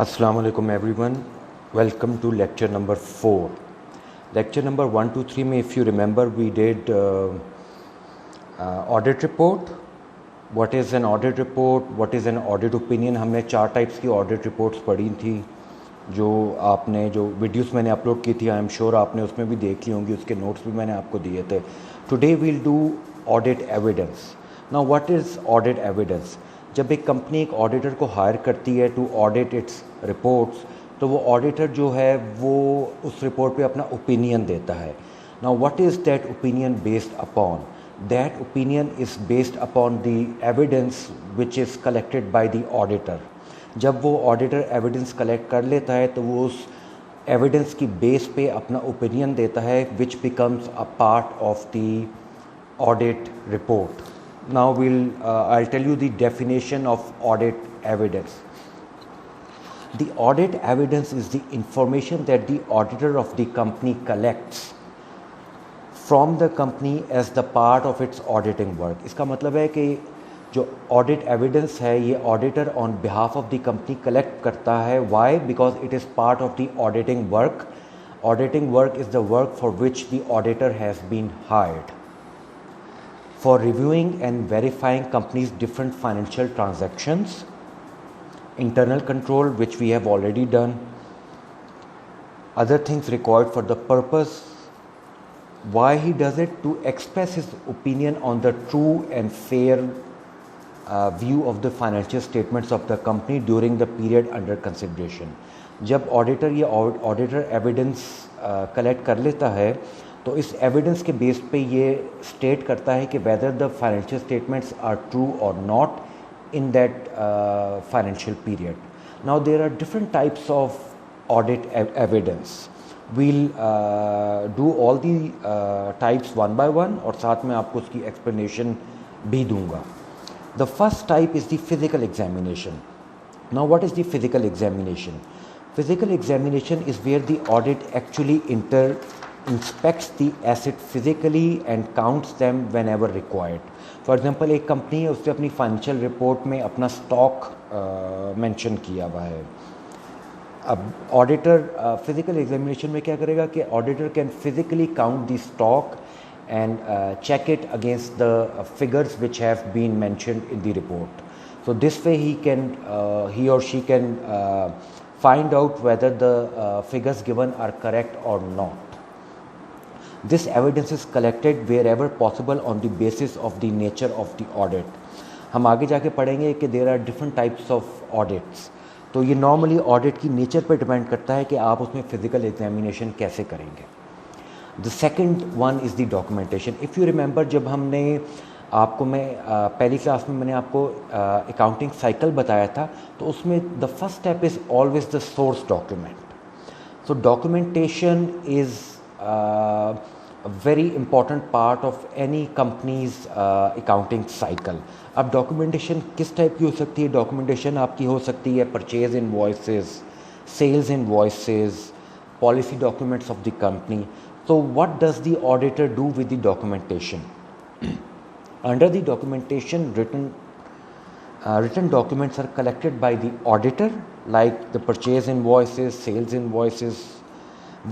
Assalamu alaikum everyone. Welcome to lecture number 4. Lecture number 1, 2, 3 में if you remember we did audit report. What is an audit report? What is an audit opinion? हमने 4 types की audit reports पढ़ी थी जो आपने जो videos मैंने upload की थी आई एम श्योर आपने उसमें भी देख ली होंगी, उसके नोट्स भी मैंने आपको दिए थे. Today we'll do audit evidence. Now what is audit evidence? जब एक कंपनी एक ऑडिटर को हायर करती है टू ऑडिट इट्स रिपोर्ट्स, तो वो ऑडिटर जो है वो उस रिपोर्ट पे अपना ओपिनियन देता है. Now what is that opinion based upon? That opinion is based upon the evidence which is collected by the auditor. जब वो ऑडिटर एविडेंस कलेक्ट कर लेता है तो वो उस एविडेंस की बेस पे अपना ओपिनियन देता है which becomes a part of the audit report. Now I'll tell you the definition of audit evidence. The audit evidence is the information that the auditor of the company collects from the company as the part of its auditing work. इसका मतलब है कि जो audit evidence है ये auditor on behalf of the company collect करता है. Why? Because it is part of the auditing work. Auditing work is the work for which the auditor has been hired. For reviewing and verifying companies' different financial transactions, internal control which we have already done, other things required for the purpose. Why he does it? To express his opinion on the true and fair view of the financial statements of the company during the period under consideration. जब auditor ये auditor evidence collect कर लेता है तो इस evidence के base पे ये स्टेट करता है कि whether the financial statements are true or not in that financial period. Now there are different types of audit evidence. We'll do all the types one by one और साथ में आपको उसकी एक्सप्लेनेशन भी दूंगा. The first type is the physical examination. Now what is the physical examination? Physical examination is where the audit actually inspects the asset physically and counts them whenever required. For example, एक company है उसने अपनी financial report में अपना stock mention किया हुआ है. अब ऑडिटर फिजिकल एग्जामिनेशन में क्या करेगा कि auditor can physically count the stock and check it against the figures which have been mentioned in the report. So this way he or she can find out whether the figures given are correct or not. This evidence is collected wherever possible on the basis of the nature of the audit. हम आगे जाके पढ़ेंगे कि there are different types of audits. तो ये normally audit की nature पे depend करता है कि आप उसमें physical examination कैसे करेंगे. The second one is the documentation. If you remember जब हमने आपको मैं पहली क्लास में मैंने आपको अकाउंटिंग साइकिल बताया था तो उसमें the first step is always the source document. So documentation is very important part of any company's accounting cycle. अब डॉक्यूमेंटेशन किस टाइप की हो सकती है? डॉक्यूमेंटेशन आपकी हो सकती है purchase invoices, sales invoices, policy documents of the company. So what does the auditor do with the documentation? Under the documentation, written documents are collected by the auditor, like the purchase invoices, sales invoices,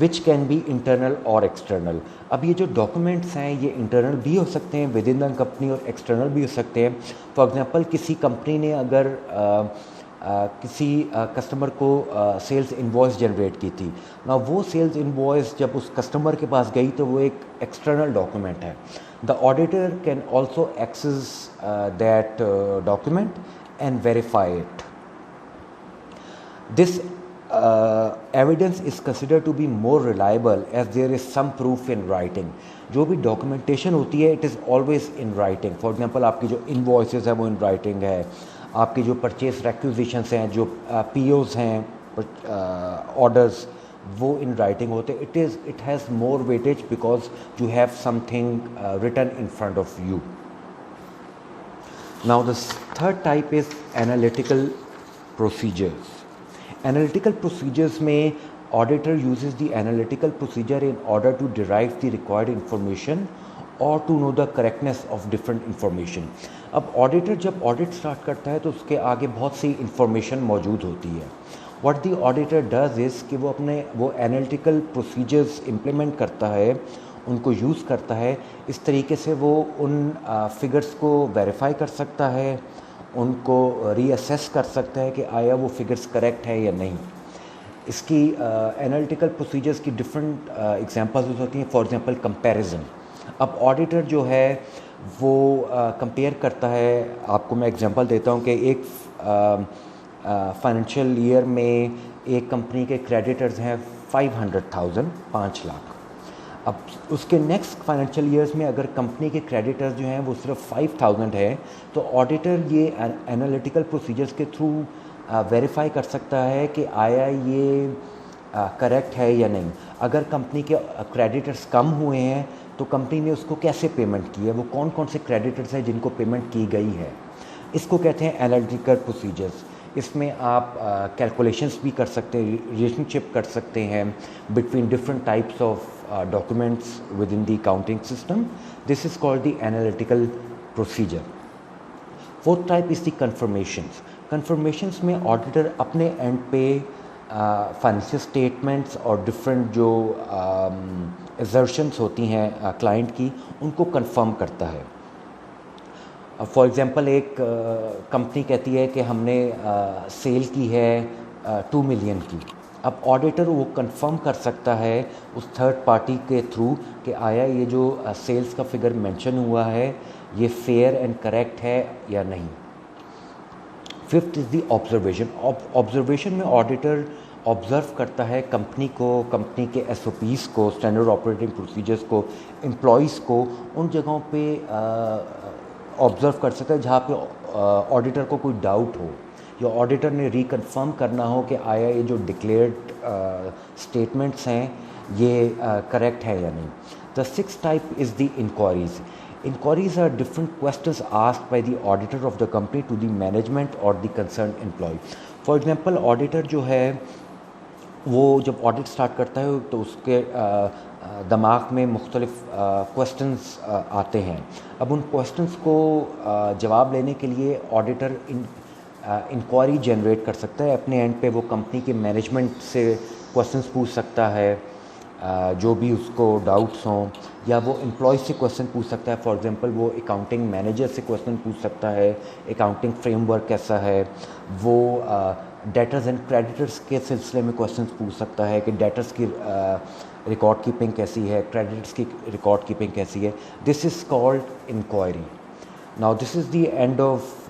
which can be internal or external. अब ये जो documents हैं ये internal भी हो सकते हैं within the company और external भी हो सकते हैं. For example, किसी कंपनी ने अगर किसी कस्टमर को सेल्स इनवॉइस जनरेट की थी ना, वो सेल्स इनवॉइस जब उस कस्टमर के पास गई तो वो एक एक्सटर्नल डॉक्यूमेंट है. The auditor can also access that document and verify it. This evidence is considered to be more reliable as there is some proof in writing. जो भी डॉक्यूमेंटेशन होती है it is always in writing. For example आपकी जो invoices है वो in writing है, आपकी जो परचेस रिक्विजिशंस हैं, जो पीओज हैं, ऑर्डर्स, वो इन राइटिंग होते. It has more weightage because you have something written in front of you. Now the third type is analytical procedures. Analytical procedures में auditor uses the analytical procedure in order to derive the required information और to know the correctness of different information. अब auditor जब audit start करता है तो उसके आगे बहुत सी इंफॉर्मेशन मौजूद होती है what the auditor does is कि वो एनालिटिकल प्रोसीजर्स इम्प्लीमेंट करता है, उनको यूज़ करता है। इस तरीके से वो उन फिगर्स को वेरीफाई कर सकता है, उनको रीअसेस कर सकता है कि आया वो फिगर्स करेक्ट है या नहीं। इसकी एनालिटिकल प्रोसीजर्स की डिफरेंट एग्जांपल्स होती हैं। For example comparison. अब ऑडिटर जो है वो कंपेयर करता है। आपको मैं एग्जांपल देता हूँ कि एक फाइनेंशियल ईयर में एक कंपनी के क्रेडिटर्स हैं 500,000, 5 लाख। अब उसके नेक्स्ट फाइनेंशियल ईयर्स में अगर कंपनी के क्रेडिटर्स जो हैं वो सिर्फ 5,000 है, तो ऑडिटर ये एनालिटिकल प्रोसीजर्स के थ्रू वेरीफाई कर सकता है कि आया ये करेक्ट है या नहीं। अगर कंपनी के क्रेडिटर्स कम हुए हैं तो कंपनी ने उसको कैसे पेमेंट की है, वो कौन कौन से क्रेडिटर्स हैं जिनको पेमेंट की गई है। इसको कहते हैं एनालिटिकल प्रोसीजर्स। इसमें आप कैलकुलेशंस भी कर सकते हैं, रिलेशनशिप कर सकते हैं between different types of documents with in the accounting system. This is called the analytical procedure. Fourth type is the conformations. Conformations में ऑडिटर अपने एंड पे फाइनेंशियल स्टेटमेंट्स और डिफरेंट जो एजर्शंस होती हैं क्लाइंट की, उनको कंफर्म करता है। फॉर एग्ज़ाम्पल एक कंपनी कहती है कि हमने सेल की है 2 मिलियन की। अब ऑडिटर वो कंफर्म कर सकता है उस थर्ड पार्टी के थ्रू कि आया ये जो सेल्स का फिगर मेंशन हुआ है ये फेयर एंड करेक्ट है या नहीं। Fifth is the observation. Observation में ऑडिटर ऑब्ज़र्व करता है कंपनी को, कंपनी के SOPs को, स्टैंडर्ड ऑपरेटिंग प्रोसीजर्स को, एम्प्लॉइज़ को। उन जगहों पे ऑब्ज़र्व कर सकता है जहाँ पे ऑडिटर को कोई डाउट हो या ऑडिटर ने रिकन्फर्म करना हो कि आया ये जो डिक्लेयर्ड स्टेटमेंट्स हैं ये करेक्ट है या नहीं। The sixth type is the inquiries. Inquiries are different questions asked by the auditor of the company to the management or the concerned employee. For example, auditor जो है वो जब ऑडिट स्टार्ट करता है तो उसके दिमाग में मुख्तलिफ क्वेश्चंस आते हैं। अब उन क्वेश्चंस को जवाब लेने के लिए ऑडिटर इंक्वायरी जनरेट कर सकता है। अपने एंड पे वो कंपनी के मैनेजमेंट से क्वेश्चंस पूछ सकता है जो भी उसको डाउट्स हों, या वो एम्प्लॉय से क्वेश्चन पूछ सकता है। फॉर एग्जांपल वो अकाउंटिंग मैनेजर से क्वेश्चन पूछ सकता है, अकाउंटिंग फ्रेमवर्क कैसा है। वो डेटर्स एंड क्रेडिटर्स के सिलसिले में क्वेश्चन पूछ सकता है कि डेटर्स की रिकॉर्ड कीपिंग कैसी है, क्रेडिटर्स की रिकॉर्ड कीपिंग कैसी है। This is called inquiry. Now this is the end of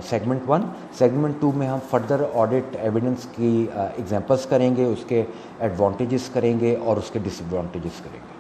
segment 1। Segment 2 में हम फर्दर ऑडिट एविडेंस की एग्जांपल्स करेंगे, उसके एडवांटेजेस करेंगे और उसके डिसएडवांटेजेस करेंगे।